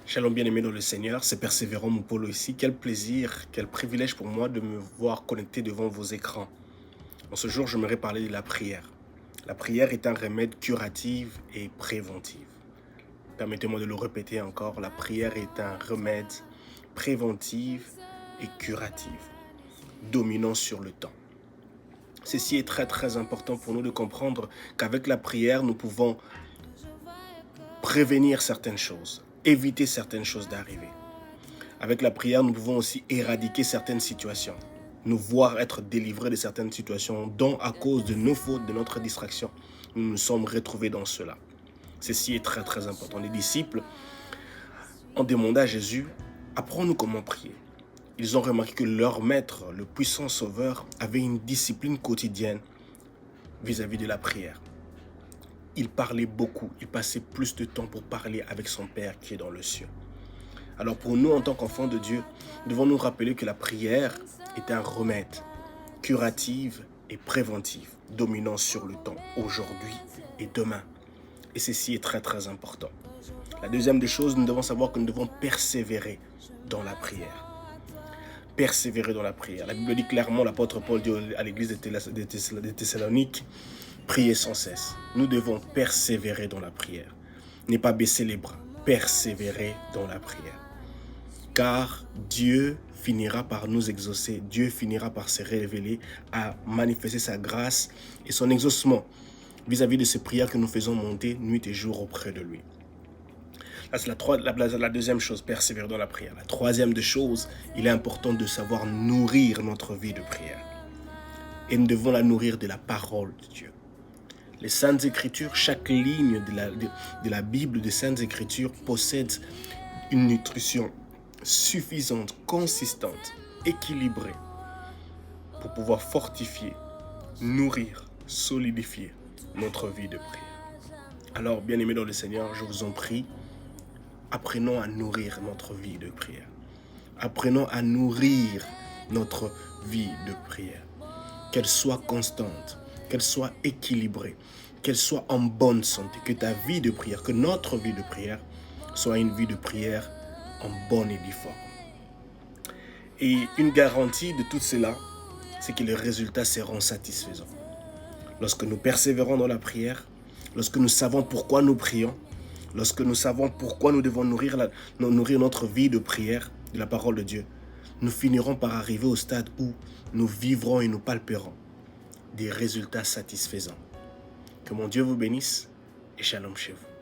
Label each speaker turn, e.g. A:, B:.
A: Shalom bien-aimé dans le Seigneur, c'est Persévérant Moupolo ici. Quel plaisir, quel privilège pour moi de me voir connecté devant vos écrans. En ce jour, j'aimerais parler de la prière. La prière est un remède curatif et préventif. Permettez-moi de le répéter encore, la prière est un remède préventif et curatif, dominant sur le temps. Ceci est très important pour nous de comprendre qu'avec la prière, nous pouvons prévenir certaines choses, éviter certaines choses d'arriver. Avec la prière, nous pouvons aussi éradiquer certaines situations, nous voir être délivrés de certaines situations dont, à cause de nos fautes, de notre distraction, nous nous sommes retrouvés dans cela. Ceci est très important. Les disciples ont demandé à Jésus, apprends-nous comment prier. Ils ont remarqué que leur maître, le puissant sauveur, avait une discipline quotidienne vis-à-vis de la prière. Il parlait beaucoup, il passait plus de temps pour parler avec son Père qui est dans le ciel. Alors pour nous, en tant qu'enfants de Dieu, nous devons nous rappeler que la prière est un remède curatif et préventif, dominant sur le temps, aujourd'hui et demain. Et ceci est très important. La deuxième des choses, nous devons savoir que nous devons persévérer dans la prière. Persévérer dans la prière. La Bible dit clairement, l'apôtre Paul dit à l'église de Thessalonique, priez sans cesse. Nous devons persévérer dans la prière. Ne pas baisser les bras, persévérer dans la prière. Car Dieu finira par nous exaucer, Dieu finira par se révéler, à manifester sa grâce et son exaucement vis-à-vis de ces prières que nous faisons monter nuit et jour auprès de lui. Là, c'est la deuxième chose, persévérer dans la prière. La troisième des choses, il est important de savoir nourrir notre vie de prière. Et nous devons la nourrir de la parole de Dieu. Les Saintes Écritures, chaque ligne de la Bible des Saintes Écritures possède une nutrition suffisante, consistante, équilibrée pour pouvoir fortifier, nourrir, solidifier notre vie de prière. Alors, bien-aimés dans le Seigneur, je vous en prie, apprenons à nourrir notre vie de prière. Apprenons à nourrir notre vie de prière. Qu'elle soit constante, qu'elle soit équilibrée, qu'elle soit en bonne santé, que ta vie de prière, que notre vie de prière soit une vie de prière en bonne et due forme. Et une garantie de tout cela, c'est que les résultats seront satisfaisants. Lorsque nous persévérons dans la prière, lorsque nous savons pourquoi nous prions, lorsque nous savons pourquoi nous devons nourrir notre vie de prière, de la parole de Dieu, nous finirons par arriver au stade où nous vivrons et nous palperons des résultats satisfaisants. Que mon Dieu vous bénisse et shalom chez vous.